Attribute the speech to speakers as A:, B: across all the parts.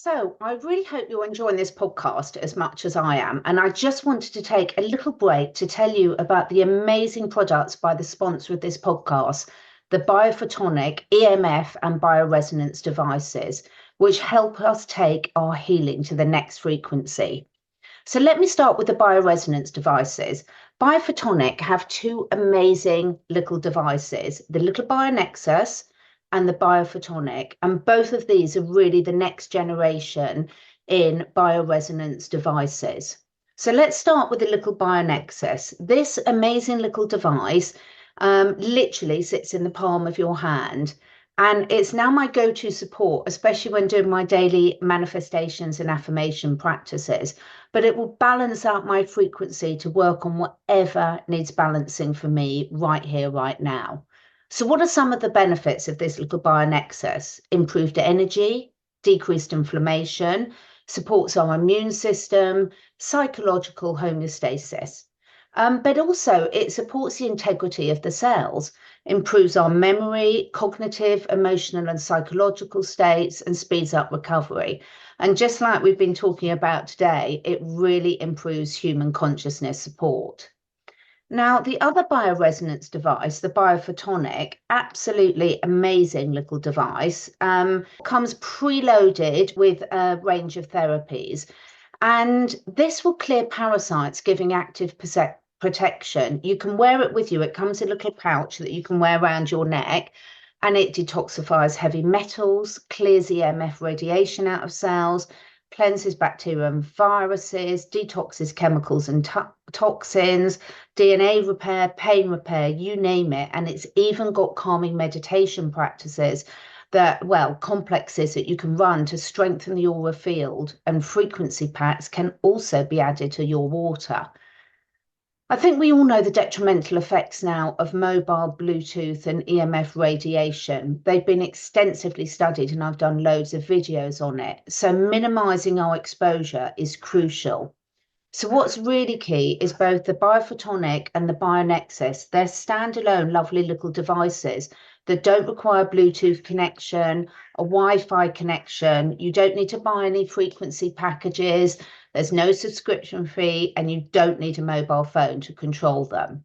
A: So, I really hope you're enjoying this podcast as much as I am. And I just wanted to take a little break to tell you about the amazing products by the sponsor of this podcast, the biophotonic EMF and bioresonance devices, which help us take our healing to the next frequency. So, let me start with the bioresonance devices. Biophotonic have two amazing little devices, the little BioNexus and the biophotonic, and both of these are really the next generation in bioresonance devices. So let's start with the little BioNexus. This amazing little device literally sits in the palm of your hand, and it's now my go-to support, especially when doing my daily manifestations and affirmation practices. But it will balance out my frequency to work on whatever needs balancing for me right here, right now. So what are some of the benefits of this little BioNexus? Improved energy, decreased inflammation, supports our immune system, psychological homeostasis. But also it supports the integrity of the cells, improves our memory, cognitive, emotional and psychological states, and speeds up recovery. And just like we've been talking about today, it really improves human consciousness support. Now, the other bioresonance device, the biophotonic, absolutely amazing little device, comes preloaded with a range of therapies. And this will clear parasites, giving active protection. You can wear it with you. It comes in a little pouch that you can wear around your neck, and it detoxifies heavy metals, clears EMF radiation out of cells, cleanses bacteria and viruses, detoxes chemicals and toxins, DNA repair, pain repair, you name it. And it's even got calming meditation practices that, well, complexes that you can run to strengthen the aura field, and frequency packs can also be added to your water. I think we all know the detrimental effects now of mobile Bluetooth and EMF radiation. They've been extensively studied and I've done loads of videos on it. So minimizing our exposure is crucial. So what's really key is both the biophotonic and the BioNexus. They're standalone, lovely little devices that don't require Bluetooth connection, a Wi-Fi connection. You don't need to buy any frequency packages. There's no subscription fee, and you don't need a mobile phone to control them.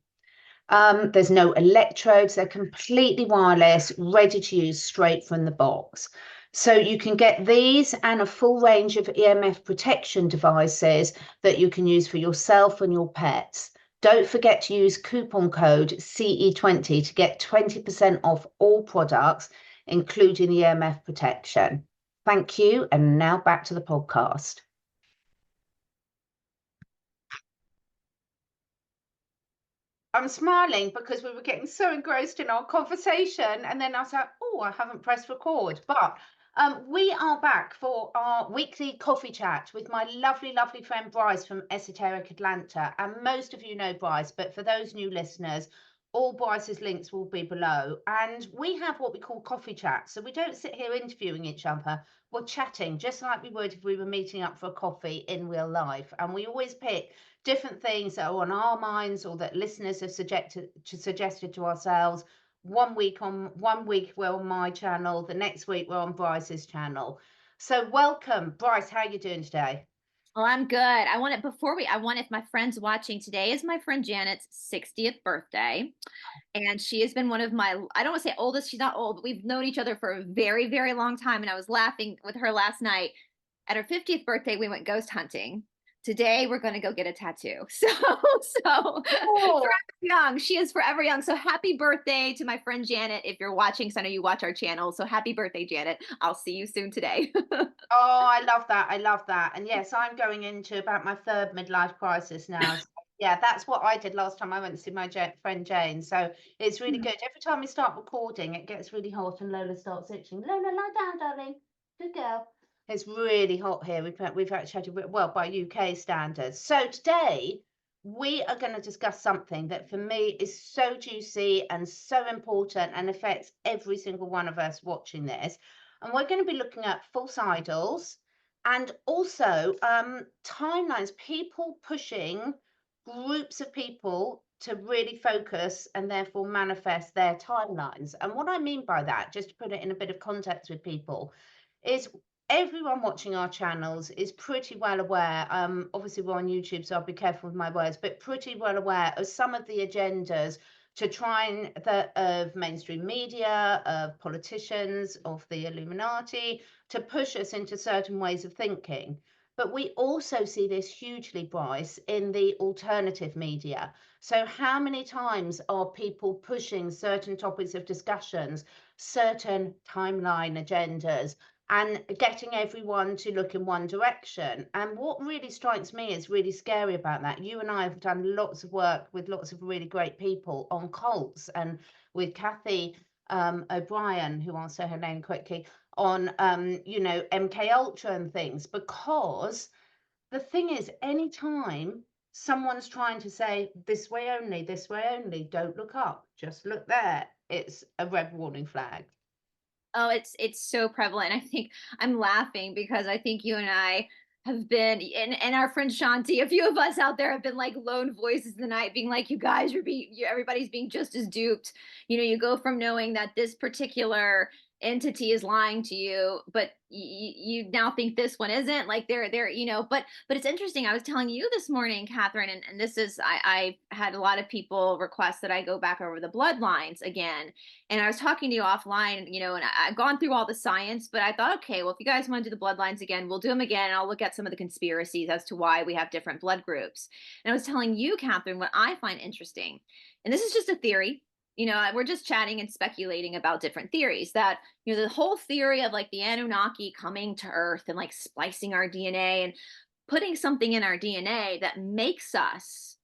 A: There's no electrodes. They're completely wireless, ready to use straight from the box. So you can get these and a full range of EMF protection devices that you can use for yourself and your pets. Don't forget to use coupon code CE20 to get 20% off all products, including EMF protection. Thank you. And now back to the podcast. I'm smiling because we were getting so engrossed in our conversation, and then I was like, oh, I haven't pressed record. But we are back for our weekly coffee chat with my lovely, lovely friend Brice from Esoteric Atlanta. And most of you know Brice, but for those new listeners, all Brice's links will be below. And we have what we call coffee chat. So we don't sit here interviewing each other. We're chatting just like we would if we were meeting up for a coffee in real life. And we always pick different things that are on our minds or that listeners have suggested to ourselves. One week we're on my channel, the next week we're on Brice's channel. So welcome, Brice. How are you doing today?
B: Oh, I'm good. I want if my friend's watching, today is my friend Janet's 60th birthday. And she has been one of my, I don't want to say oldest, she's not old, but we've known each other for a very, very long time. And I was laughing with her last night. At her 50th birthday, we went ghost hunting. Today, we're going to go get a tattoo. So
A: Oh.
B: forever young. She is forever young. So happy birthday to my friend Janet. If you're watching, because I know you watch our channel. So happy birthday, Janet. I'll see you soon today.
A: Oh, I love that. I love that. And yes, I'm going into about my third midlife crisis now. So yeah, that's what I did last time I went to see my friend Jane. So it's really good. Every time we start recording, it gets really hot and Lola starts itching. Lola, lie down, darling. Good girl. It's really hot here. We've actually had well by UK standards. So today we are going to discuss something that for me is so juicy and so important and affects every single one of us watching this. And we're going to be looking at false idols and also timelines, people pushing groups of people to really focus and therefore manifest their timelines. And what I mean by that, just to put it in a bit of context with people, is everyone watching our channels is pretty well aware, obviously we're on YouTube, so I'll be careful with my words, but pretty well aware of some of the agendas to try and of mainstream media, of politicians, of the Illuminati, to push us into certain ways of thinking. But we also see this hugely, Brice, in the alternative media. So how many times are people pushing certain topics of discussions, certain timeline agendas, and getting everyone to look in one direction? And what really strikes me is really scary about that. You and I have done lots of work with lots of really great people on cults, and with Kathy O'Brien, who I'll say her name quickly, on MK Ultra and things, because the thing is, anytime someone's trying to say this way only, don't look up, just look there, it's a red warning flag.
B: Oh, it's so prevalent. I think I'm laughing because I think you and I have been, and our friend Shanti, a few of us out there have been like lone voices in the night, being like, you guys are everybody's being just as duped. You go from knowing that this particular entity is lying to you, but you now think this one isn't. Like but it's interesting. I was telling you this morning, Catherine, and this is I had a lot of people request that I go back over the bloodlines again. And I was talking to you offline, and I've gone through all the science, but I thought, okay, well, if you guys want to do the bloodlines again, we'll do them again. And I'll look at some of the conspiracies as to why we have different blood groups. And I was telling you, Catherine, what I find interesting, and this is just a theory, we're just chatting and speculating about different theories, that, the whole theory of like the Anunnaki coming to Earth and like splicing our DNA and putting something in our DNA that makes us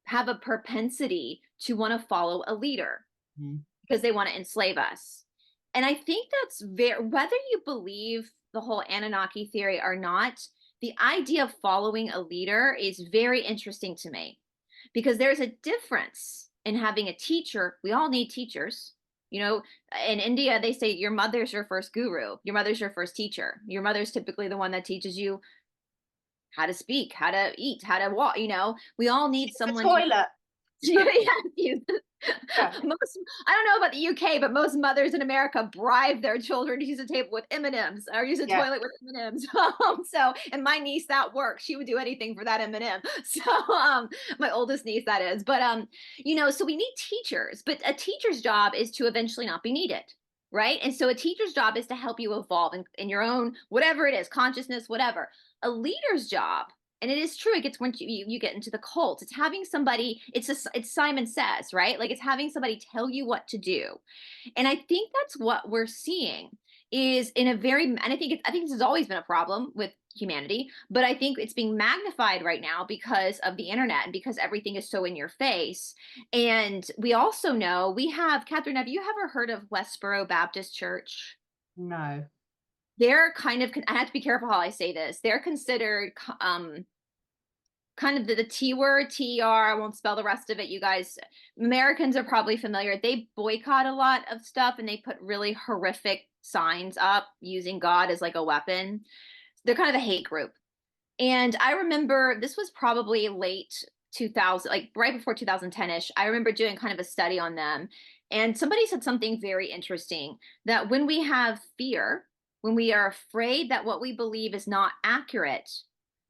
B: have a propensity to want to follow a leader. Mm-hmm. Because they want to enslave us. And I think that's whether you believe the whole Anunnaki theory or not, the idea of following a leader is very interesting to me, because there's a difference in having a teacher. We all need teachers. In India, they say your mother's your first guru. Your mother's your first teacher. Your mother's typically the one that teaches you how to speak, how to eat, how to walk. We all need someone.
A: Toilet.
B: Most, I don't know about the UK, but most mothers in America bribe their children to use a table with M&Ms or use a toilet with M&Ms. And my niece, that works. She would do anything for that M&M. So my oldest niece, that is. But so we need teachers, but a teacher's job is to eventually not be needed. Right. And so a teacher's job is to help you evolve in your own, whatever it is, consciousness, whatever. A leader's job, and it is true, it gets once you get into the cult, it's having somebody, it's Simon Says, right? Like, it's having somebody tell you what to do. And I think that's what we're seeing is and I think this has always been a problem with humanity, but I think it's being magnified right now because of the internet and because everything is so in your face. And we also know Catherine, have you ever heard of Westboro Baptist Church?
A: No.
B: They're kind of, I have to be careful how I say this. They're considered kind of the T word, T-E-R. I won't spell the rest of it. You guys, Americans are probably familiar. They boycott a lot of stuff, and they put really horrific signs up using God as like a weapon. They're kind of a hate group. And I remember this was probably late 2000, like right before 2010-ish. I remember doing kind of a study on them. And somebody said something very interesting, that when we have fear, when we are afraid that what we believe is not accurate,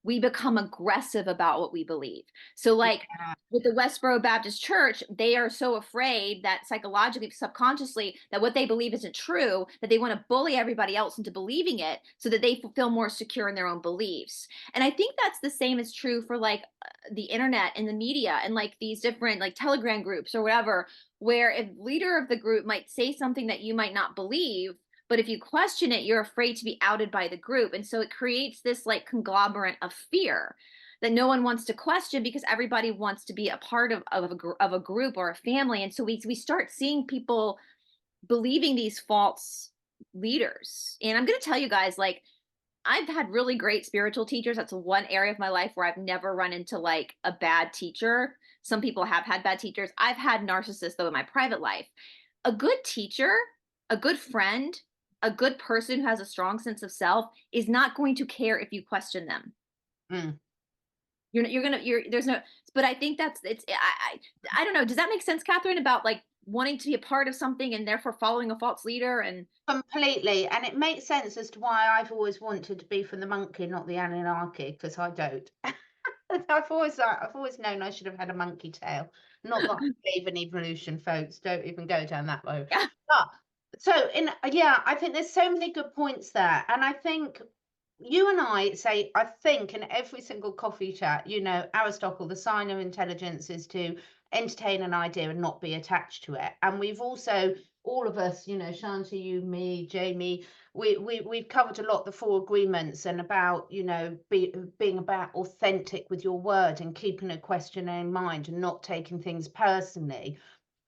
B: we become aggressive about what we believe. So like with the Westboro Baptist Church, they are so afraid that psychologically, subconsciously, that what they believe isn't true, that they want to bully everybody else into believing it so that they feel more secure in their own beliefs. And I think that's the same is true for like the internet and the media and like these different like Telegram groups or whatever, where a leader of the group might say something that you might not believe, but if you question it, you're afraid to be outed by the group. And so it creates this like conglomerate of fear that no one wants to question because everybody wants to be a part of a group or a family. And so we start seeing people believing these false leaders. And I'm going to tell you guys, like, I've had really great spiritual teachers. That's one area of my life where I've never run into like a bad teacher. Some people have had bad teachers. I've had narcissists though in my private life. A good teacher, a good friend, a good person who has a strong sense of self is not going to care if you question them. There's no, but I think I don't know. Does that make sense, Catherine, about like wanting to be a part of something and therefore following a false leader. And
A: Completely. And it makes sense as to why I've always wanted to be from the monkey, not the Anunnaki, because I don't. I've always known I should have had a monkey tail. Not that I believe in evolution, folks. Don't even go down that road.
B: yeah,
A: But I think there's so many good points there. And I think you and I say, I think in every single coffee chat, Aristotle, the sign of intelligence is to entertain an idea and not be attached to it. And we've also, all of us, Shanti, you, me, Jamie, we've covered a lot the four agreements and about, being about authentic with your word and keeping a question in mind and not taking things personally.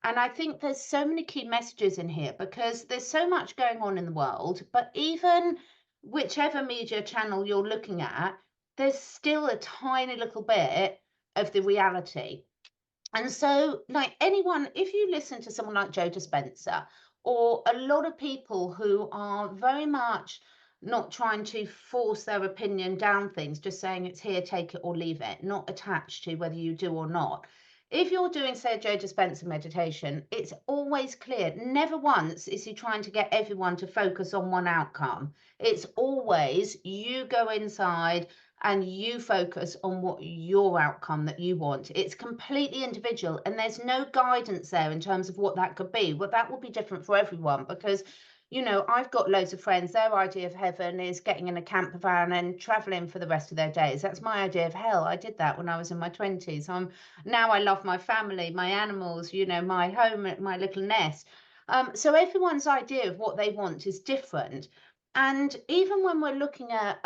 A: And I think there's so many key messages in here because there's so much going on in the world, but even whichever media channel you're looking at, there's still a tiny little bit of the reality. And so, like anyone, if you listen to someone like Joe Dispenza, or a lot of people who are very much not trying to force their opinion down things, just saying it's here, take it or leave it, not attached to whether you do or not. If you're doing, say, a Joe Dispenza meditation, it's always clear. Never once is he trying to get everyone to focus on one outcome. It's always you go inside and you focus on what your outcome that you want. It's completely individual and there's no guidance there in terms of what that could be. Well, that will be different for everyone because I've got loads of friends, their idea of heaven is getting in a camper van and traveling for the rest of their days. That's my idea of hell. I did that when I was in my 20s. Now I love my family, my animals, my home, my little nest. So everyone's idea of what they want is different. And even when we're looking at,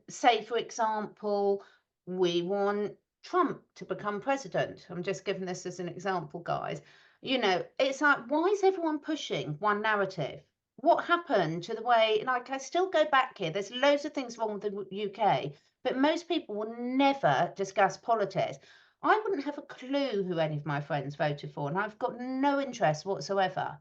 A: say, for example, we want Trump to become president. I'm just giving this as an example, guys. It's like, why is everyone pushing one narrative? What happened to the way, like, I still go back here. There's loads of things wrong with the UK, but most people will never discuss politics. I wouldn't have a clue who any of my friends voted for, and I've got no interest whatsoever.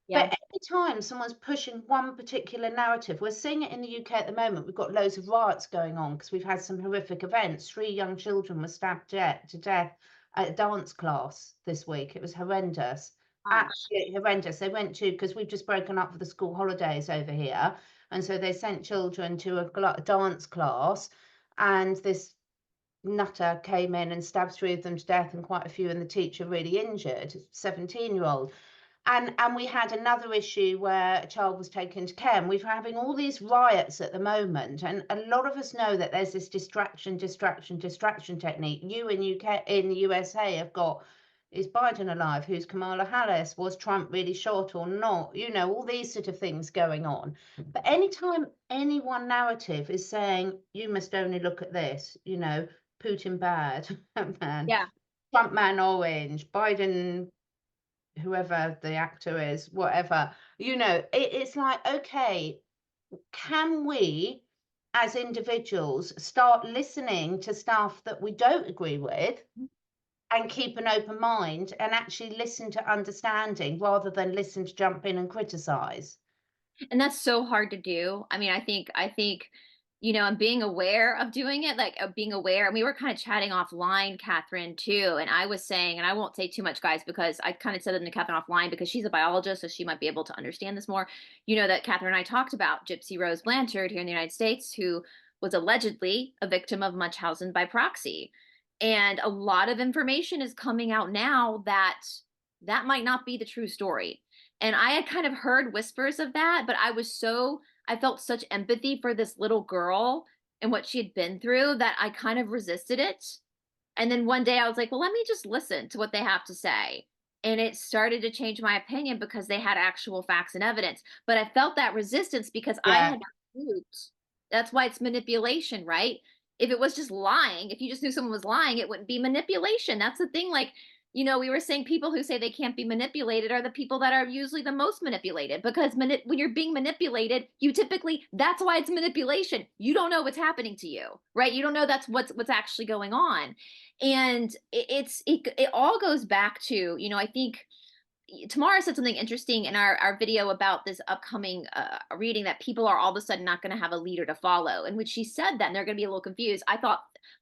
B: yeah,
A: But every time someone's pushing one particular narrative, we're seeing it in the UK at the moment. We've got loads of riots going on because we've had some horrific events. 3 young children were stabbed to death at a dance class this week. It was horrendous, absolutely horrendous. They went to, because we've just broken up for the school holidays over here. And so they sent children to a dance class, and this nutter came in and stabbed 3 of them to death and quite a few, and the teacher really injured, 17-year-old. And we had another issue where a child was taken to care, and we're having all these riots at the moment. And a lot of us know that there's this distraction technique. You in the USA have got, is Biden alive? Who's Kamala Harris? Was Trump really shot or not? All these sort of things going on. But anytime any one narrative is saying, you must only look at this, Putin bad, man,
B: yeah.
A: Trump man orange, Biden whoever the actor is, whatever, it's like, okay, can we as individuals start listening to stuff that we don't agree with and keep an open mind and actually listen to understanding rather than listen to jump in and criticize?
B: And that's so hard to do. I mean, I think, and being aware of doing it, like of being aware. And we were kind of chatting offline, Catherine, too. And I was saying, and I won't say too much, guys, because I kind of said it to Catherine offline because she's a biologist, so she might be able to understand this more. That Catherine and I talked about Gypsy Rose Blanchard here in the United States, who was allegedly a victim of Munchausen by proxy. And a lot of information is coming out now that that might not be the true story. And I had kind of heard whispers of that, but I felt such empathy for this little girl and what she had been through that I kind of resisted it. And then one day I was like, well, let me just listen to what they have to say. And it started to change my opinion because they had actual facts and evidence. But I felt that resistance because I
A: Yeah.
B: had duped. That's why it's manipulation, right? If it was just lying, if you just knew someone was lying, it wouldn't be manipulation. That's the thing. Like, we were saying people who say they can't be manipulated are the people that are usually the most manipulated because when you're being manipulated, that's why it's manipulation. You don't know what's happening to you, right? You don't know that's what's actually going on. And it all goes back to, I think Tamara said something interesting in our video about this upcoming reading that people are all of a sudden not going to have a leader to follow. And when she said that, and they're going to be a little confused, I thought,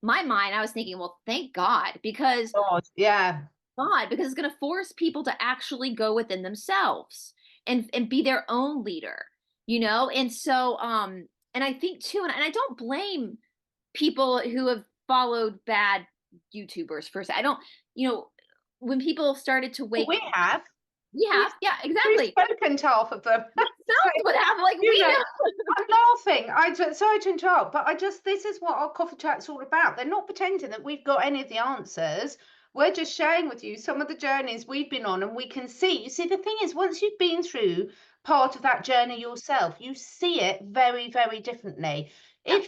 B: I was thinking, well, thank God, because
A: God, yeah.
B: God, because it's going to force people to actually go within themselves and be their own leader, you know? And so, and I think too, and I don't blame people who have followed bad YouTubers first. I don't, you know, when people started to
A: Well,
B: wake,
A: we have.
B: we
A: We've,
B: have, yeah,
A: we've
B: exactly.
A: spoken to half of them.
B: Some would have, like,
A: You
B: we
A: know,
B: know.
A: I'm laughing. Sorry to interrupt, but this is what our coffee chat's all about. They're not pretending that we've got any of the answers. We're just sharing with you some of the journeys we've been on, and we can see. You see, the thing is, once you've been through part of that journey yourself, you see it very, very differently.
B: Yeah,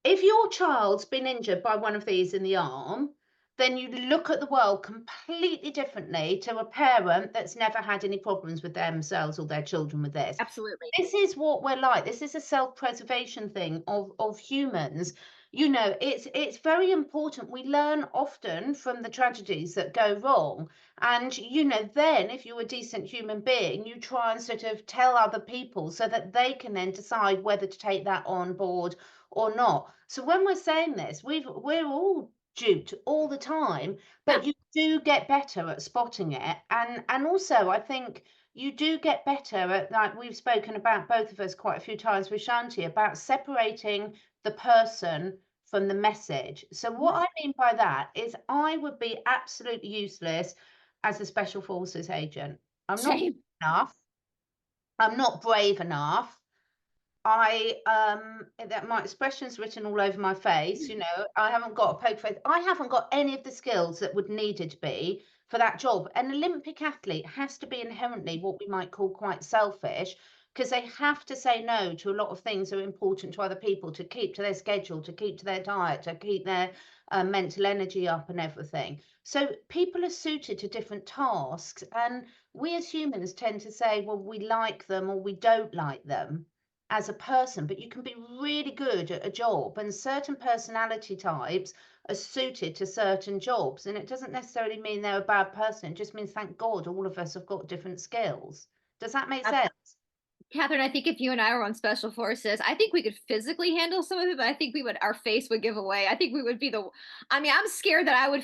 A: If your child's been injured by one of these in the arm, then you look at the world completely differently to a parent that's never had any problems with themselves or their children with this.
B: absolutely.
A: This is what we're like. This is a self-preservation thing of humans. You know, it's very important. We learn often from the tragedies that go wrong. And, you know, then if you're a decent human being, you try and sort of tell other people so that they can then decide whether to take that on board or not. So when we're saying this, we're all duped all the time,
B: Yeah,
A: but you do get better at spotting it. And also I think you do get better at, like we've spoken about both of us quite a few times with Shanti, about separating the person from the message. So what
B: mhm,
A: I mean by that is I would be absolutely useless as a special forces agent. I'm not
B: same.
A: enough. I'm not brave enough. That my expression's written all over my face, you know, I haven't got a poker face. I haven't got any of the skills that would needed to be for that job. An Olympic athlete has to be inherently what we might call quite selfish, because they have to say no to a lot of things that are important to other people, to keep to their schedule, to keep to their diet, to keep their mental energy up and everything. So people are suited to different tasks, and we as humans tend to say, well, we like them or we don't like them as a person, but you can be really good at a job, and certain personality types are suited to certain jobs. And it doesn't necessarily mean they're a bad person. It just means, thank God, all of us have got different skills. Does that make sense?
B: Catherine, I think if you and I were on special forces, I think we could physically handle some of it, but I think we would, our face would give away. I think we would be I mean, I'm scared that I would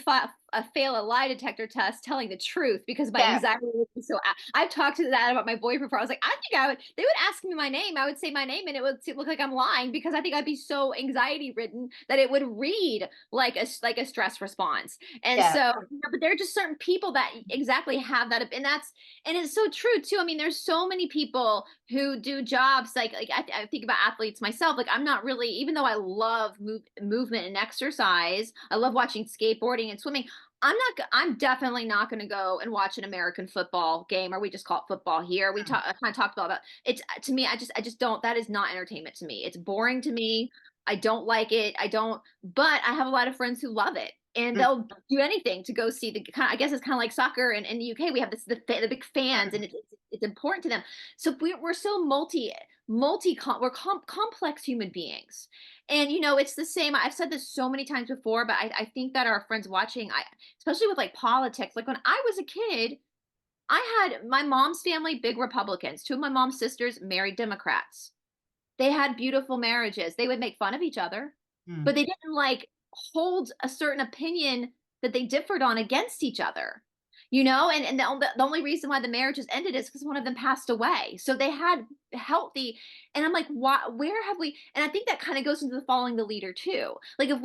B: fail a lie detector test telling the truth because my
A: Yeah,
B: anxiety would be so, I've talked to that about my boyfriend before. I was like, I think they would ask me my name. I would say my name and it would look like I'm lying because I think I'd be so anxiety ridden that it would read like a stress response. And
A: yeah.
B: so, but there are just certain people that exactly have that. And it's so true too. I mean, there's so many people who do jobs like I think about athletes myself. Like I'm not really, even though I love movement and exercise, I love watching skateboarding and swimming. I'm definitely not going to go and watch an American football game, or we just call it football here. We talk, I kind of talked about it's to me. I just don't. That is not entertainment to me. It's boring to me. I don't like it. I don't. But I have a lot of friends who love it, and
A: Mm,
B: they'll do anything to go see the kind. I guess it's kind of like soccer in the UK. We have the big fans, and it's important to them. So we're so we're complex human beings. And you know, it's the same. I've said this so many times before, but I think that our friends watching, especially with like politics, like when I was a kid, I had my mom's family, big Republicans. Two of my mom's sisters married Democrats. They had beautiful marriages. They would make fun of each other,
A: mm.
B: but they didn't like hold a certain opinion that they differed on against each other. You know, and the only reason why the marriages ended is because one of them passed away. So they had healthy, and I'm like, why, where have we? And I think that kind of goes into the following the leader too. Like if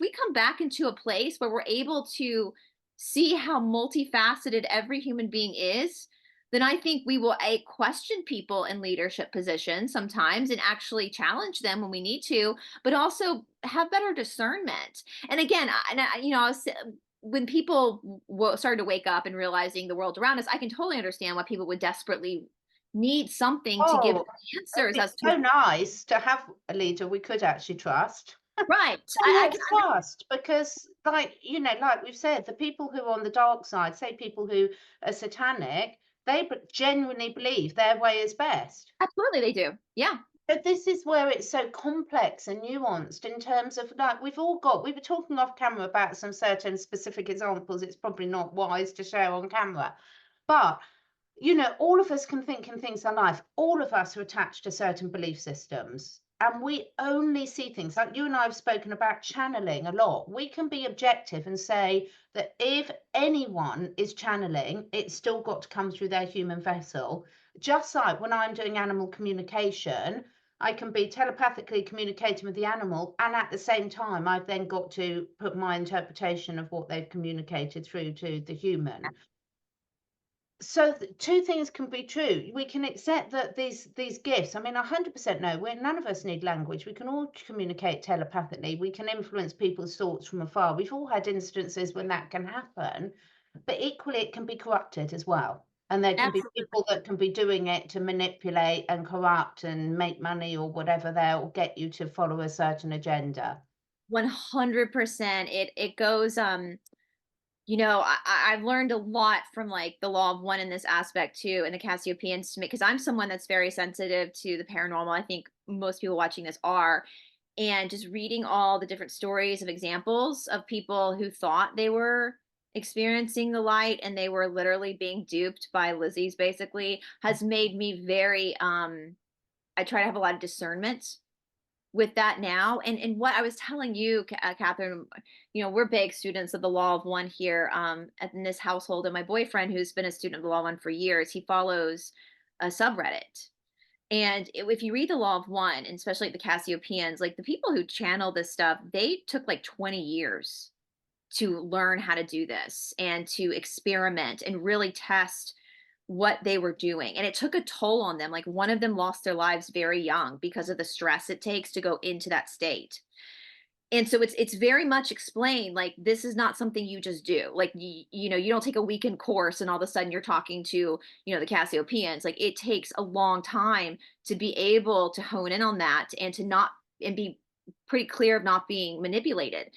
B: we come back into a place where we're able to see how multifaceted every human being is, then I think we will question people in leadership positions sometimes and actually challenge them when we need to, but also have better discernment. And again, you know, when people started to wake up and realizing the world around us, I can totally understand why people would desperately need something to give them
A: Oh, it'd
B: answers
A: be
B: as to
A: so nice to have a leader we could actually trust.
B: right.
A: Somewhat trust, because, like, you know, like we've said, the people who are on the dark side, say people who are satanic, they genuinely believe their way is best.
B: Absolutely, they do. Yeah.
A: But this is where it's so complex and nuanced in terms of, like, we were talking off camera about some certain specific examples. It's probably not wise to share on camera, but, you know, all of us can think in things in life. All of us are attached to certain belief systems. and we only see things like you and I have spoken about channeling a lot. We can be objective and say that if anyone is channeling, it's still got to come through their human vessel. Just like when I'm doing animal communication, I can be telepathically communicating with the animal, and at the same time, I've then got to put my interpretation of what they've communicated through to the human. So two things can be true. We can accept that these gifts, I mean, 100% no, none of us need language. We can all communicate telepathically. We can influence people's thoughts from afar. We've all had instances when that can happen, but equally it can be corrupted as well. And there can be
B: Absolutely.
A: people that can be doing it to manipulate and corrupt and make money or whatever there, or get you to follow a certain agenda.
B: 100%. It goes, you know, I've learned a lot from like the law of one in this aspect too, and the Cassiopeians to me, because I'm someone that's very sensitive to the paranormal. I think most people watching this are. And just reading all the different stories of examples of people who thought they were experiencing the light and they were literally being duped by Lizzie's basically has made me very I try to have a lot of discernment with that now. And what I was telling you, Catherine, you know, we're big students of the law of one here in this household. And my boyfriend, who's been a student of the law of one for years, he follows a subreddit. And if you read the law of one, and especially the Cassiopeians, like the people who channel this stuff, they took like 20 years to learn how to do this and to experiment and really test what they were doing. And it took a toll on them. Like one of them lost their lives very young because of the stress it takes to go into that state. And so it's very much explained like this is not something you just do. Like you know, you don't take a weekend course and all of a sudden you're talking to, you know, the Cassiopeians. Like it takes a long time to be able to hone in on that and to not and be pretty clear of not being manipulated.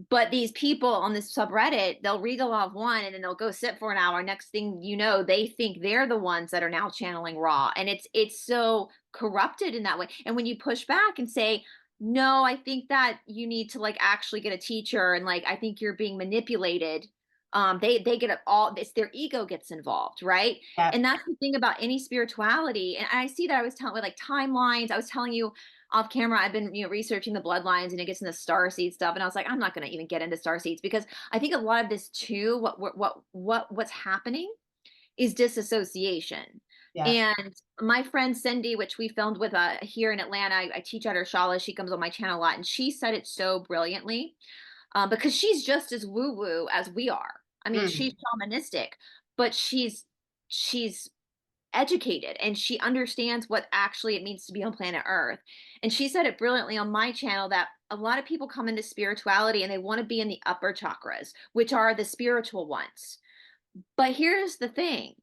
B: But these people on this subreddit, they'll read the law of one and then they'll go sit for an hour. Next thing you know, they think they're the ones that are now channeling raw. And it's so corrupted in that way. And when you push back and say, no, I think that you need to like actually get a teacher and like I think you're being manipulated. They get it all, it's their ego gets involved, right?
A: Yeah.
B: And that's the thing about any spirituality. And I see that I was telling with like timelines, I was telling you off camera, I've been, you know, researching the bloodlines and it gets into starseed stuff. And I was like, I'm not going to even get into starseeds because I think a lot of this too, what's happening is disassociation.
A: Yeah.
B: And my friend Cindy, which we filmed with here in Atlanta, I teach at her shala. She comes on my channel a lot, and she said it so brilliantly because she's just as woo woo as we are. I mean, she's shamanistic, but she's educated and she understands what actually it means to be on planet Earth. And she said it brilliantly on my channel that a lot of people come into spirituality and they want to be in the upper chakras, which are the spiritual ones. But here's the thing.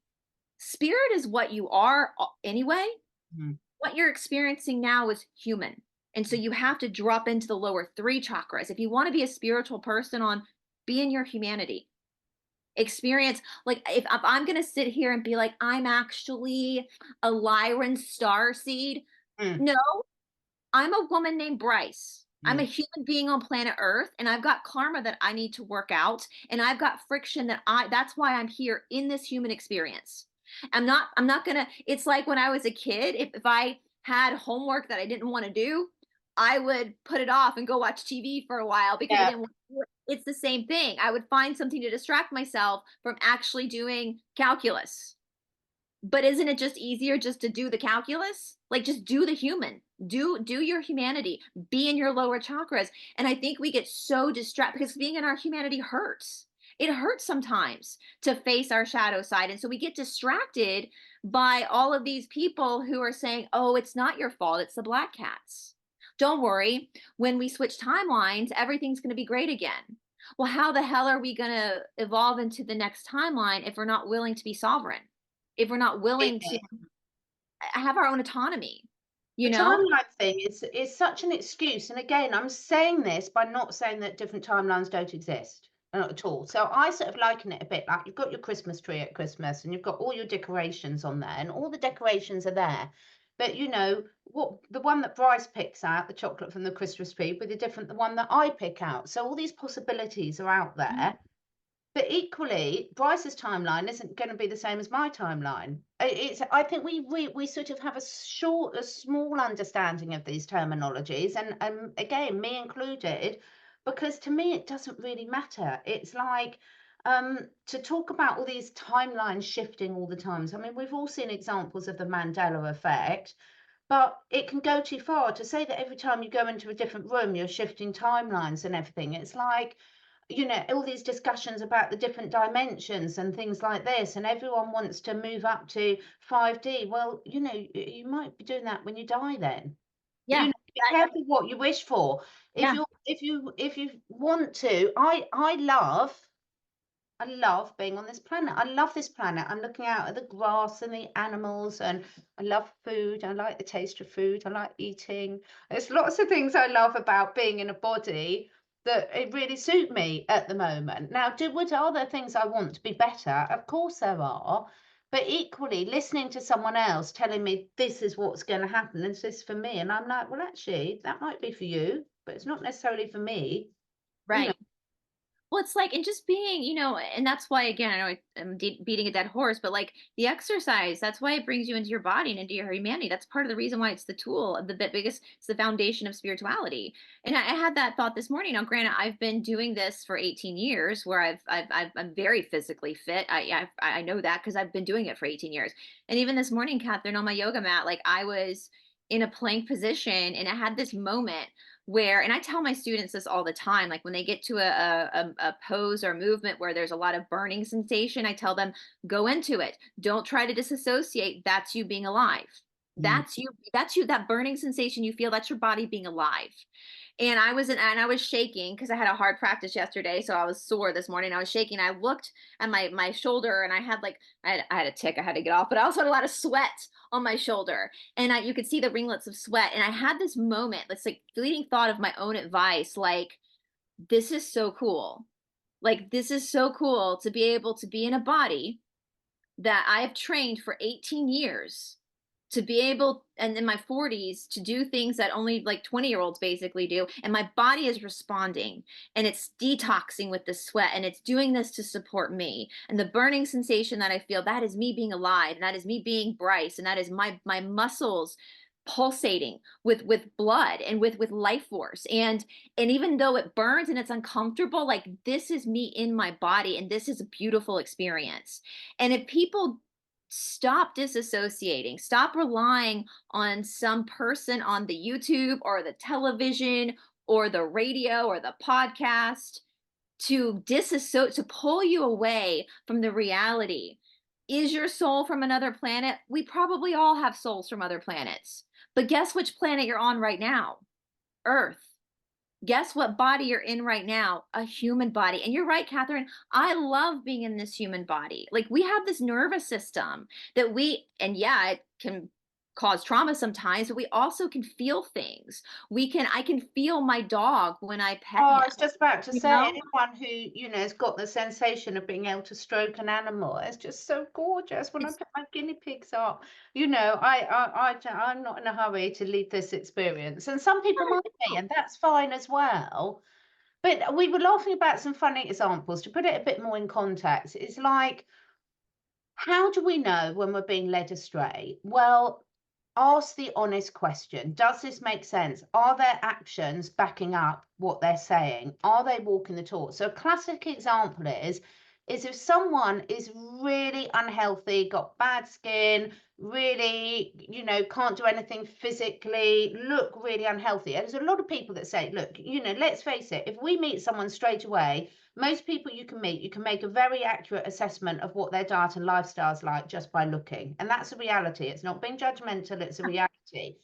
B: Spirit is what you are anyway. What you're experiencing now is human. And so you have to drop into the lower three chakras. If you want to be a spiritual person be in your humanity. Experience, like if I'm going to sit here and be like, I'm actually a Lyran starseed. No, I'm a woman named Brice. I'm a human being on planet Earth and I've got karma that I need to work out and I've got friction that's why I'm here in this human experience. I'm not gonna, it's like when I was a kid, if I had homework that I didn't want to do, I would put it off and go watch TV for a while because I didn't want to do it. It's the same thing. I would find something to distract myself from actually doing calculus. But isn't it just easier just to do the calculus? Like just do the human, do your humanity, be in your lower chakras. And I think we get so distracted because being in our humanity hurts. It hurts sometimes to face our shadow side. And so we get distracted by all of these people who are saying, oh, it's not your fault. It's the black cats. Don't worry. When we switch timelines, everything's going to be great again. Well, how the hell are we going to evolve into the next timeline if we're not willing to be sovereign? If we're not willing to have our own autonomy, you
A: The
B: know?
A: timeline thing is such an excuse. And again, I'm saying this by not saying that different timelines don't exist. Not at all. So I sort of liken it a bit like you've got your Christmas tree at Christmas and you've got all your decorations on there and all the decorations are there. But you know, what the one that Brice picks out, the chocolate from the Christmas tree, will be different the one that I pick out. So all these possibilities are out there. But equally, Bryce's timeline isn't going to be the same as my timeline. I think we sort of have a small understanding of these terminologies, and again, me included, because to me it doesn't really matter. It's like to talk about all these timelines shifting all the time. So, I mean, we've all seen examples of the Mandela effect, but it can go too far to say that every time you go into a different room, you're shifting timelines and everything. It's like, all these discussions about the different dimensions and things like this, and everyone wants to move up to 5D. Well, you might be doing that when you die then.
B: Yeah.
A: Be careful what you wish for.
B: Yeah.
A: If you want to, I love being on this planet. I love this planet. I'm looking out at the grass and the animals, and I love food. I like the taste of food. I like eating. There's lots of things I love about being in a body that it really suit me at the moment. Now, are there things I want to be better? Of course there are. But equally, listening to someone else telling me this is what's going to happen, this is for me. And I'm like, well, actually, that might be for you, but it's not necessarily for me.
B: Right. Well, it's like, and just being, and that's why, again, I know I'm beating a dead horse, but like the exercise, that's why it brings you into your body and into your humanity. That's part of the reason why it's the tool of the biggest, it's the foundation of spirituality. And I had that thought this morning. Now, granted, I've been doing this for 18 years where I'm very physically fit. I know that because I've been doing it for 18 years. And even this morning, Catherine, on my yoga mat, like I was in a plank position and I had this moment where, and I tell my students this all the time, like when they get to a pose or movement where there's a lot of burning sensation, I tell them, go into it. Don't try to disassociate. That's you being alive. That's you, that burning sensation you feel, that's your body being alive. And I was shaking because I had a hard practice yesterday, so I was sore this morning. I was shaking. I looked at my shoulder, and I had a tick I had to get off, but I also had a lot of sweat on my shoulder, and you could see the ringlets of sweat. And I had this moment, this like fleeting thought of my own advice, like this is so cool, like this is so cool to be able to be in a body that I have trained for 18 years to be able, and in my 40s, to do things that only like 20-year-olds basically do. And my body is responding and it's detoxing with the sweat and it's doing this to support me. And the burning sensation that I feel, that is me being alive, and that is me being Brice, and that is my muscles pulsating with blood and with life force. And even though it burns and it's uncomfortable, like this is me in my body, and this is a beautiful experience. And if people stop disassociating, stop relying on some person on the YouTube or the television or the radio or the podcast to disassociate, to pull you away from the reality. Is your soul from another planet? We probably all have souls from other planets. But guess which planet you're on right now? Earth. Guess what body you're in right now? A human body. And you're right, Catherine. I love being in this human body. Like we have this nervous system that and yeah, it can cause trauma sometimes, but we also can feel things. I can feel my dog when I pet
A: Oh,
B: him.
A: I was just about to
B: You
A: say,
B: know?
A: anyone who, has got the sensation of being able to stroke an animal, it's just so gorgeous. When I
B: It's
A: put my guinea pigs up, I'm not in a hurry to leave this experience. And some people might be, and that's fine as well. But we were laughing about some funny examples. To put it a bit more in context, it's like, how do we know when we're being led astray? Well, ask the honest question. Does this make sense? Are their actions backing up what they're saying? Are they walking the talk? So a classic example is if someone is really unhealthy, got bad skin, really, can't do anything physically, look really unhealthy. And there's a lot of people that say, look, let's face it, if we meet someone straight away, most people you can meet, you can make a very accurate assessment of what their diet and lifestyle is like just by looking. And that's a reality. It's not being judgmental, it's a reality.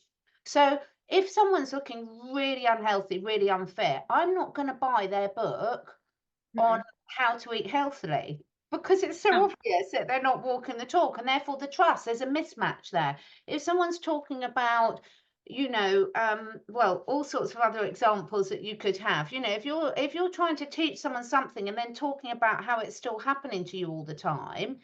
A: So if someone's looking really unhealthy, really unfit, I'm not going to buy their book on how to eat healthily because it's so obvious that they're not walking the talk, and therefore the trust, there's a mismatch there. If someone's talking about all sorts of other examples that you could have, if you're trying to teach someone something and then talking about how it's still happening to you all the time,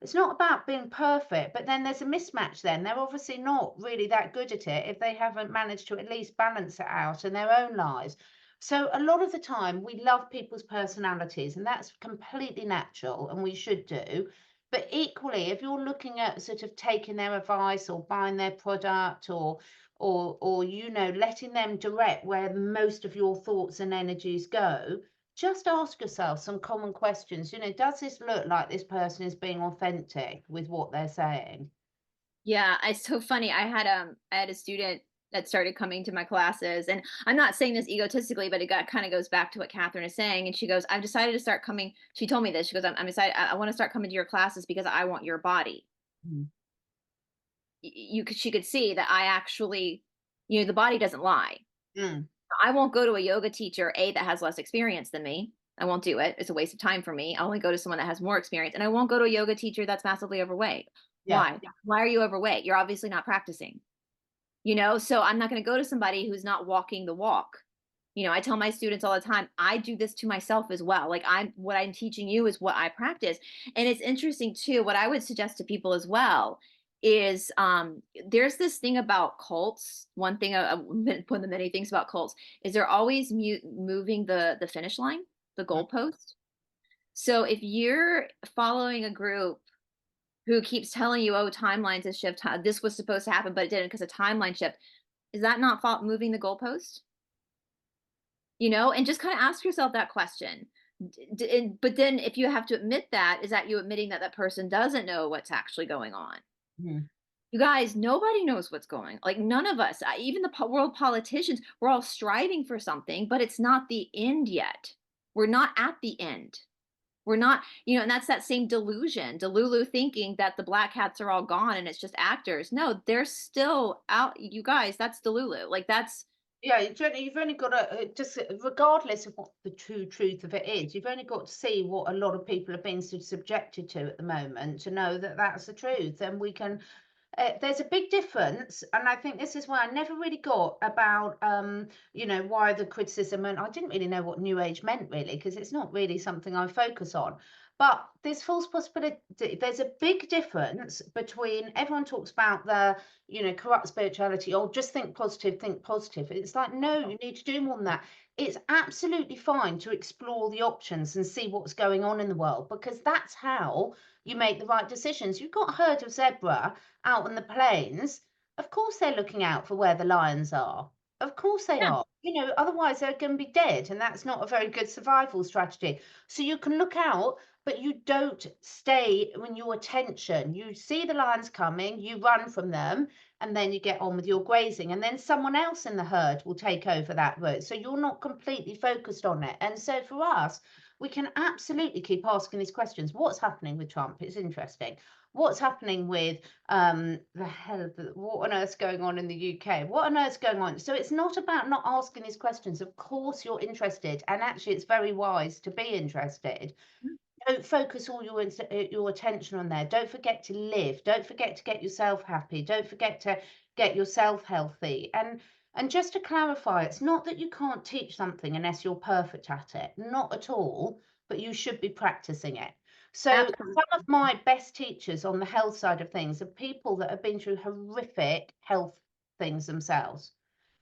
A: it's not about being perfect, but then there's a mismatch. Then they're obviously not really that good at it if they haven't managed to at least balance it out in their own lives. So a lot of the time we love people's personalities, and that's completely natural and we should do. But equally, if you're looking at sort of taking their advice or buying their product or letting them direct where most of your thoughts and energies go, just ask yourself some common questions. Does this look like this person is being authentic with what they're saying?
B: Yeah, it's so funny. I had a student that started coming to my classes, and I'm not saying this egotistically, but it kind of goes back to what Catherine is saying. And she goes, "I've decided to start coming." She told me this. She goes, "I'm decided. I want to start coming to your classes because I want your body."
A: Mm.
B: She could see that I actually, the body doesn't lie.
A: Mm.
B: I won't go to a yoga teacher, A, that has less experience than me. I won't do it. It's a waste of time for me. I only go to someone that has more experience. And I won't go to a yoga teacher that's massively overweight.
A: Yeah.
B: Why? Why are you overweight? You're obviously not practicing. So I'm not going to go to somebody who's not walking the walk. I tell my students all the time, I do this to myself as well. Like what I'm teaching you is what I practice. And it's interesting too, what I would suggest to people as well is there's this thing about cults. One thing, one of the many things about cults is they're always moving the finish line, the goalpost. So if you're following a group who keeps telling you, oh, timelines has shift, this was supposed to happen, but it didn't because of timeline shift, is that not moving the goalpost? And just kind of ask yourself that question. But then if you have to admit that, is that you admitting that that person doesn't know what's actually going on?
A: Mm.
B: You guys, nobody knows what's going on. Like none of us, even the world politicians, we're all striving for something, but it's not the end yet. We're not at the end. We're not, and that's that same delusion, Delulu thinking that the black hats are all gone and it's just actors. No, they're still out. You guys, that's Delulu. Like that's,
A: Yeah, you've only got to just, regardless of what the true truth of it is, you've only got to see what a lot of people are being subjected to at the moment to know that that's the truth. And we can, there's a big difference. And I think this is why I never really got about, why the criticism, and I didn't really know what New Age meant really, because it's not really something I focus on. But this false possibility, there's a big difference between everyone talks about the, corrupt spirituality or just think positive, think positive. It's like, no, you need to do more than that. It's absolutely fine to explore the options and see what's going on in the world, because that's how you make the right decisions. You've got a herd of zebra out on the plains. Of course, they're looking out for where the lions are. Of course they
B: yeah.
A: are. Otherwise they're going to be dead, and that's not a very good survival strategy. So you can look out, but you don't stay in your attention. You see the lions coming, you run from them, and then you get on with your grazing. And then someone else in the herd will take over that route. So you're not completely focused on it. And so for us, we can absolutely keep asking these questions. What's happening with Trump? It's interesting. What's happening with what on earth's going on in the UK? What on earth's going on? So it's not about not asking these questions. Of course you're interested, and actually it's very wise to be interested. Don't focus all your attention on there. Don't forget to live. Don't forget to get yourself happy. Don't forget to get yourself healthy. And just to clarify, it's not that you can't teach something unless you're perfect at it. Not at all, but you should be practicing it. So
B: Absolutely.
A: some of my best teachers on the health side of things are people that have been through horrific health things themselves,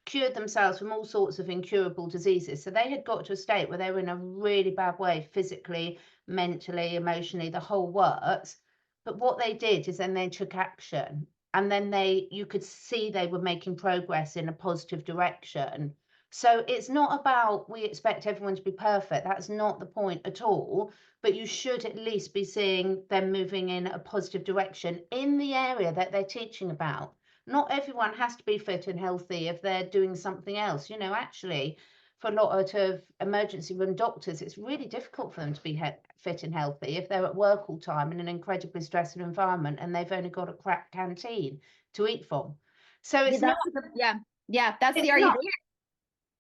A: cured themselves from all sorts of incurable diseases. So they had got to a state where they were in a really bad way, physically, mentally, emotionally, the whole works. But what they did is then they took action. And then you could see they were making progress in a positive direction. So it's not about we expect everyone to be perfect. That's not the point at all. But you should at least be seeing them moving in a positive direction in the area that they're teaching about. Not everyone has to be fit and healthy if they're doing something else. Actually, for a lot of emergency room doctors, it's really difficult for them to be fit and healthy if they're at work all time in an incredibly stressful environment and they've only got a crap canteen to eat from. So
B: Yeah,
A: it's not.
B: that's the
A: It's
B: argument.
A: not.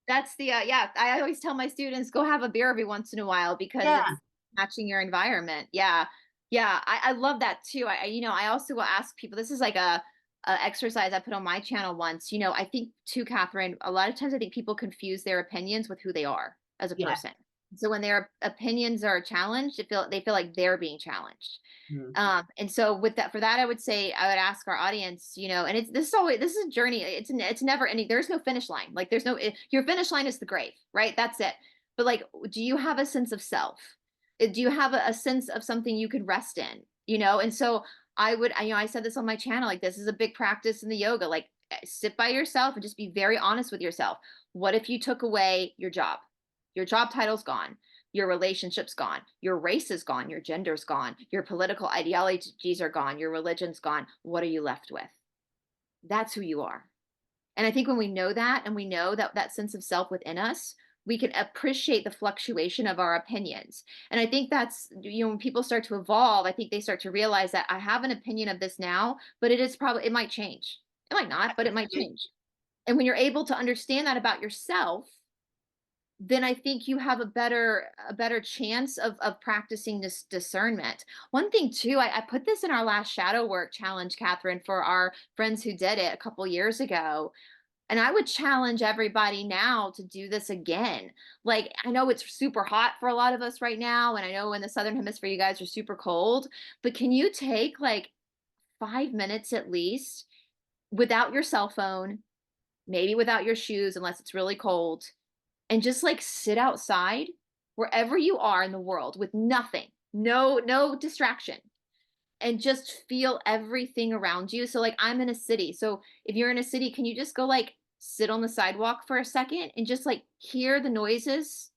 B: That's the I always tell my students go have a beer every once in a while because
A: Yeah.
B: it's matching your environment. Yeah. Yeah, I love that too. I also will ask people, this is like a exercise I put on my channel once. I think too, Catherine, a lot of times I think people confuse their opinions with who they are as a
A: Yeah.
B: person. So when their opinions are challenged, they feel like they're being challenged.
A: Mm.
B: And so with that, for that, I would say, I would ask our audience, and this is a journey. It's never any, there's no finish line. Like there's no, your finish line is the grave, right? That's it. But like, do you have a sense of self? Do you have a sense of something you could rest in, And so I said this on my channel, like this is a big practice in the yoga, like sit by yourself and just be very honest with yourself. What if you took away your job? Your job title's gone. Your relationship's gone. Your race is gone. Your gender's gone. Your political ideologies are gone. Your religion's gone. What are you left with? That's who you are. And I think when we know that, and we know that sense of self within us, we can appreciate the fluctuation of our opinions. And I think that's, when people start to evolve, I think they start to realize that I have an opinion of this now, but it might change. It might not, but it might change. And when you're able to understand that about yourself, then I think you have a better chance of practicing this discernment. One thing too, I put this in our last shadow work challenge, Catherine, for our friends who did it a couple years ago. And I would challenge everybody now to do this again. Like, I know it's super hot for a lot of us right now, and I know in the Southern Hemisphere you guys are super cold, but can you take like 5 minutes at least without your cell phone, maybe without your shoes unless it's really cold, and just like sit outside wherever you are in the world with nothing, no distraction, and just feel everything around you. So like I'm in a city. So if you're in a city, can you just go like sit on the sidewalk for a second and just like hear the noises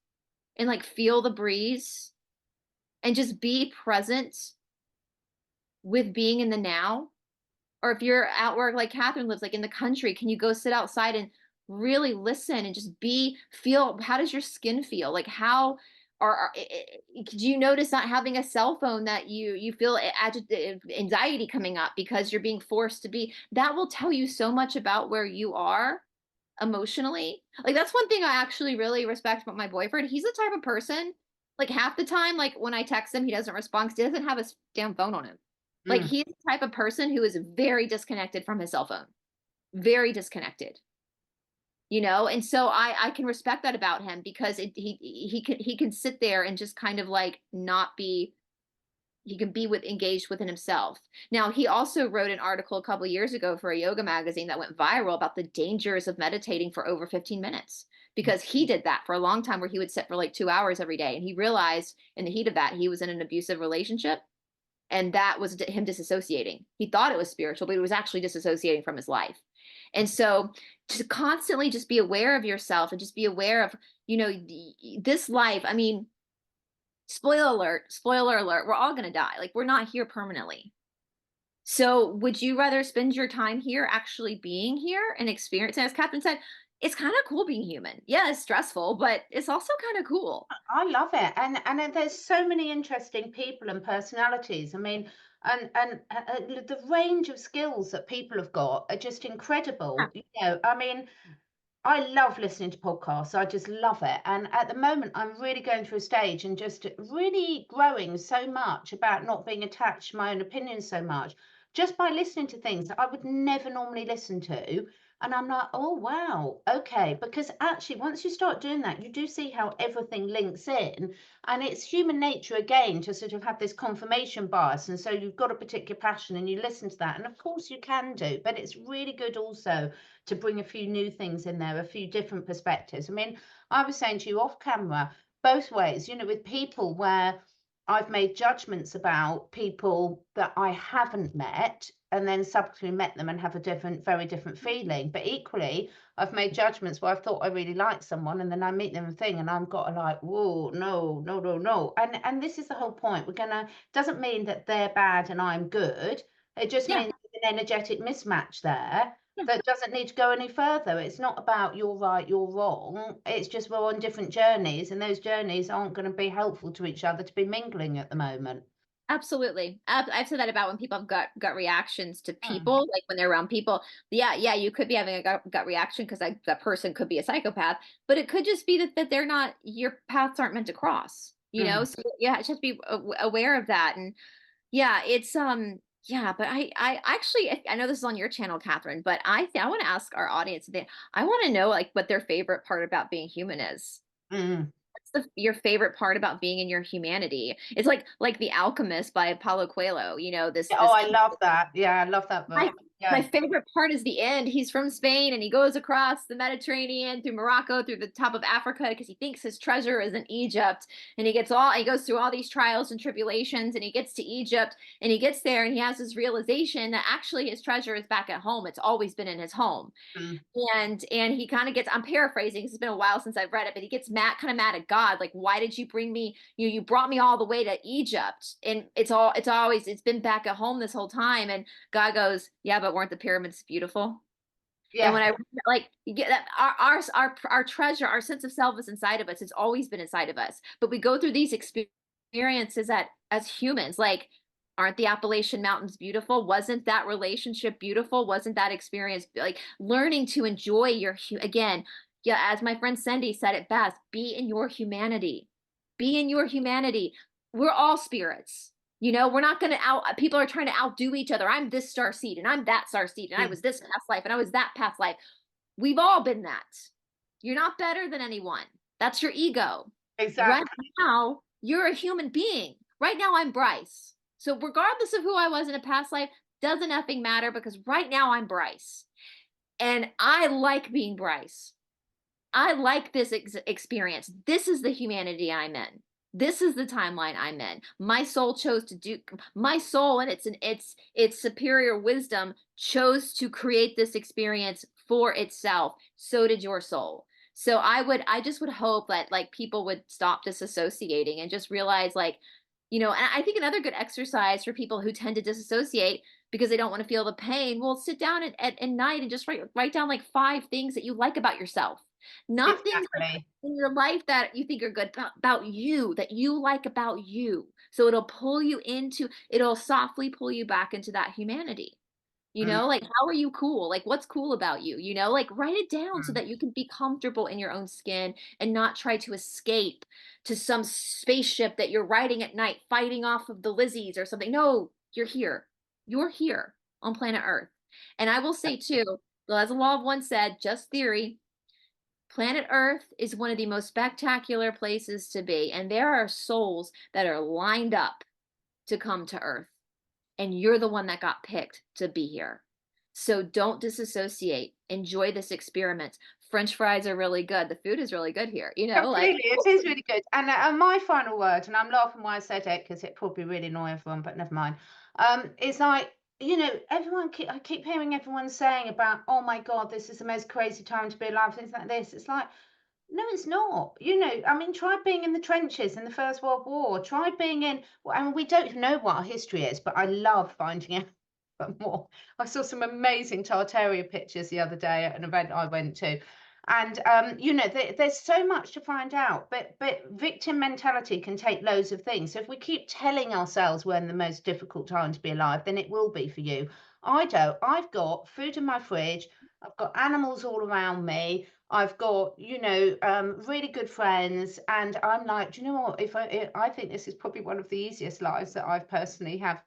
B: and like feel the breeze and just be present with being in the now? Or if you're out where like Catherine lives, like in the country, can you go sit outside and really listen and just feel, how does your skin feel? Like how do you notice not having a cell phone that you feel anxiety coming up because you're being forced to be? That will tell you so much about where you are emotionally. Like that's one thing I actually really respect about my boyfriend. He's the type of person, like half the time, like when I text him, he doesn't respond because he doesn't have a damn phone on him. Like
A: Mm.
B: he's the type of person who is very disconnected from his cell phone, very disconnected, And so I can respect that about him because he can sit there and just kind of like not be, he can be engaged within himself. Now, he also wrote an article a couple of years ago for a yoga magazine that went viral about the dangers of meditating for over 15 minutes because he did that for a long time where he would sit for like 2 hours every day. And he realized in the heat of that, he was in an abusive relationship. And that was him disassociating. He thought it was spiritual, but it was actually disassociating from his life. And so to constantly just be aware of yourself and just be aware of, this life. I mean, spoiler alert, we're all going to die. Like we're not here permanently. So would you rather spend your time here actually being here and experiencing, as Catherine said, it's kind of cool being human. Yeah, it's stressful, but it's also kind of cool.
A: I love it, and then there's so many interesting people and personalities. I mean, and the range of skills that people have got are just incredible. I mean, I love listening to podcasts. I just love it. And at the moment, I'm really going through a stage and just really growing so much about not being attached to my own opinions so much, just by listening to things that I would never normally listen to. And I'm like, oh, wow, okay. Because actually, once you start doing that, you do see how everything links in. And it's human nature again to sort of have this confirmation bias. And so you've got a particular passion and you listen to that. And of course, you can do, but it's really good also to bring a few new things in there, a few different perspectives. I mean, I was saying to you off camera, both ways, with people where I've made judgments about people that I haven't met and then subsequently met them and have a very different feeling. But equally, I've made judgments where I've thought I really like someone and then I meet them and I've got to like, whoa, no, no, no, no. And this is the whole point. Doesn't mean that they're bad and I'm good. It just
B: Yeah.
A: means there's an energetic mismatch there that doesn't need to go any further. It's not about you're right, you're wrong. It's just we're on different journeys, and those journeys aren't going to be helpful to each other to be mingling at the moment.
B: Absolutely. I've said that about when people have gut reactions to
A: Mm.
B: people, like when they're around people. Yeah, you could be having a gut reaction because that person could be a psychopath, but it could just be that they're not, your paths aren't meant to cross,
A: Mm.
B: So yeah, just be aware of that. And yeah, it's yeah, but I actually, I know this is on your channel, Catherine, but I want to ask our audience, I want to know like what their favorite part about being human is.
A: Mm.
B: your favorite part about being in your humanity? It's like The Alchemist by Paulo Coelho, you know,
A: Oh, I love that. Yeah, I love that
B: my
A: book. Yeah.
B: my favorite part is the end. He's from Spain and he goes across the Mediterranean through Morocco through the top of Africa because he thinks his treasure is in Egypt. And he goes through all these trials and tribulations and he gets to Egypt and he gets there and he has this realization that actually his treasure is back at home. It's always been in his home.
A: Mm.
B: And he kind of gets, I'm paraphrasing because it's been a while since I've read it, but he gets kind of mad at God, like, why did you bring me, you brought me all the way to Egypt, and it's been back at home this whole time. And God goes, yeah, but weren't the pyramids beautiful?
A: Yeah.
B: And when I like, you get that our treasure, our sense of self is inside of us. It's always been inside of us, but we go through these experiences that as humans, like, aren't the Appalachian Mountains beautiful? Wasn't that relationship beautiful? Wasn't that experience, like, learning to enjoy again, yeah, as my friend Cindy said it best, be in your humanity. Be in your humanity. We're all spirits. You know, we're not going to people are trying to outdo each other. I'm this star seed and I'm that star seed and I was this past life and I was that past life. We've all been that. You're not better than anyone. That's your ego.
A: Exactly.
B: Right now, you're a human being. Right now, I'm Brice. So regardless of who I was in a past life, doesn't effing matter because right now I'm Brice. And I like being Brice. I like this experience. This is the humanity I'm in. This is the timeline I'm in. My soul chose to do, my soul and its superior wisdom chose to create this experience for itself. So did your soul. So I just would hope that, like, people would stop disassociating and just realize, like, you know, and I think another good exercise for people who tend to disassociate because they don't want to feel the pain, well, sit down at night and just write down like 5 things that you like about yourself. Not things
A: Exactly.
B: in your life that you think are good about you, that you like about you. So it'll softly pull you back into that humanity. You
A: Mm.
B: know, like, how are you cool? Like, what's cool about you? You know, like, write it down so
A: Mm.
B: that you can be comfortable in your own skin and not try to escape to some spaceship that you're riding at night, fighting off of the Lizzies or something. No, you're here. You're here on planet Earth. And I will say too, well, as the law of one said, just theory, planet Earth is one of the most spectacular places to be. And there are souls that are lined up to come to Earth. And you're the one that got picked to be here. So don't disassociate. Enjoy this experiment. French fries are really good. The food is really good here. You know, like,
A: Completely, it is really good. And my final word, and I'm laughing why I said it because it probably really annoy everyone, but never mind. It's like, you know, I keep hearing everyone saying about, oh my God, this is the most crazy time to be alive, things like this. It's like, no, it's not. You know, I mean, try being in the trenches in the First World War. Try being in, well, and we don't know what our history is, but I love finding out more. I saw some amazing Tartaria pictures the other day at an event I went to. And you know, there's so much to find out, but victim mentality can take loads of things. So if we keep telling ourselves we're in the most difficult time to be alive, then it will be for you. I don't. I've got food in my fridge. I've got animals all around me. I've got, you know, really good friends, and I'm like, do you know what? If I think this is probably one of the easiest lives that I've personally have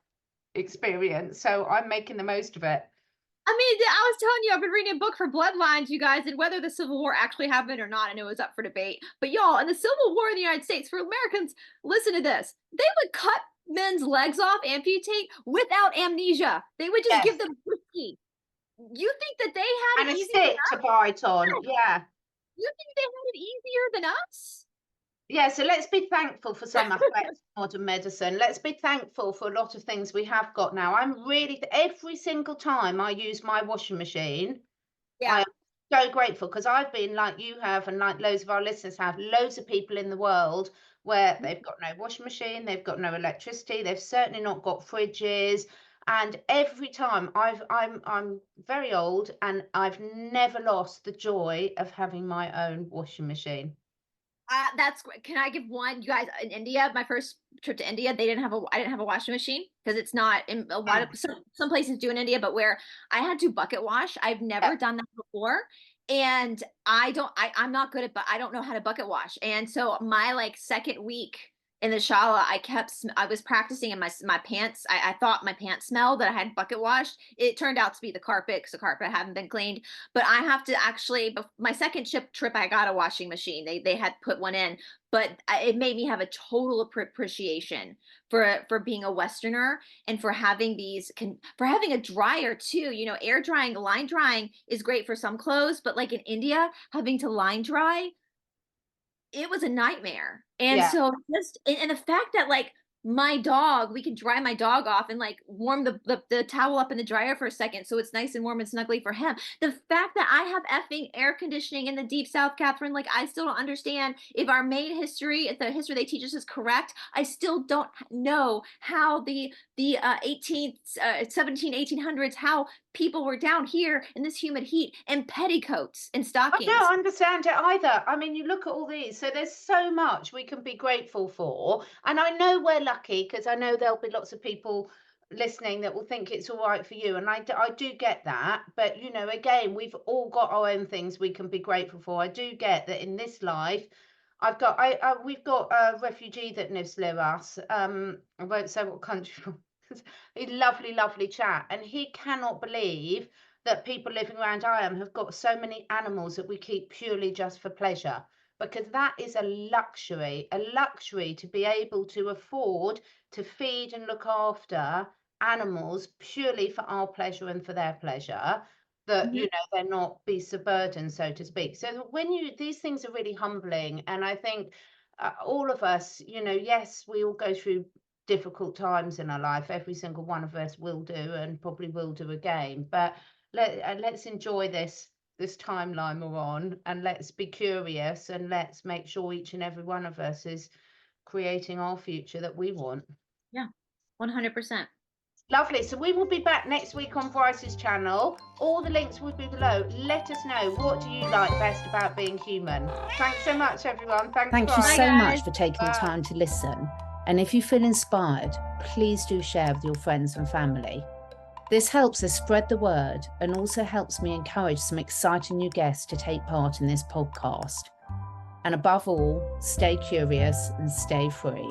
A: experienced, so I'm making the most of it.
B: I mean, I was telling you, I've been reading a book for Bloodlines, you guys, and whether the Civil War actually happened or not, I know it was up for debate. But y'all, in the Civil War in the United States, for Americans, listen to this. They would cut men's legs off, amputate, without amnesia. They would just
A: Yes.
B: give them whiskey. You think that they had
A: And
B: it
A: a
B: easier than
A: stick
B: us?
A: to bite on. Yeah.
B: You think they had it easier than us?
A: Yeah, so let's be thankful for some aspects of modern medicine. Let's be thankful for a lot of things we have got now. I'm really, every single time I use my washing machine, I
B: Yeah.
A: am so grateful because I've been, like you have, and like loads of our listeners have, loads of people in the world where they've got no washing machine, they've got no electricity, they've certainly not got fridges. And every time I'm very old and I've never lost the joy of having my own washing machine.
B: That's great. Can I give one? You guys, in India, my first trip to India, I didn't have a washing machine because it's not in a lot of some places do in India, but where I had to bucket wash, I've
A: Yeah.
B: never done that before. And I'm not good at, but I don't know how to bucket wash. And so my like second week in the shower, I was practicing in my pants. I thought my pants smelled, that I had bucket washed. It turned out to be the carpet, because the carpet hadn't been cleaned. But I have to actually, my second trip, I got a washing machine. They had put one in, but it made me have a total appreciation for being a Westerner, and for having for having a dryer too. You know, air drying, line drying is great for some clothes, but like in India, having to line dry, it was a nightmare. And
A: Yeah.
B: so and the fact that like my dog, we can dry my dog off and like warm the towel up in the dryer for a second so it's nice and warm and snuggly for him. The fact that I have effing air conditioning in the deep south, Catherine, like I still don't understand if our main history, if the history they teach us is correct. I still don't know how the 18th, 17, 1800s, how people were down here in this humid heat in petticoats and
A: I
B: stockings.
A: don't understand it either. I mean, you look at all these, so there's so much we can be grateful for. And I know we're lucky, because I know there'll be lots of people listening that will think it's all right for you. And I do get that. But, you know, again, we've all got our own things we can be grateful for. I do get that in this life, we've got a refugee that lives near us. I won't say what country. A lovely, lovely chat. And he cannot believe that people living around I am have got so many animals that we keep purely just for pleasure, because that is a luxury to be able to afford to feed and look after animals purely for our pleasure and for their pleasure, that you know they're not beasts of burden, so to speak. So when these things are really humbling, and I think all of us, you know, yes, we all go through difficult times in our life. Every single one of us will do, and probably will do again, but let's enjoy this timeline we're on, and let's be curious, and let's make sure each and every one of us is creating our future that we want.
B: Yeah, 100%.
A: Lovely. So we will be back next week on Brice's channel. All the links will be below. Let us know, what do you like best about being human? Thanks so much, everyone.
C: Thank you so much for taking the time to listen. And if you feel inspired, please do share with your friends and family. This helps us spread the word, and also helps me encourage some exciting new guests to take part in this podcast. And above all, stay curious and stay free.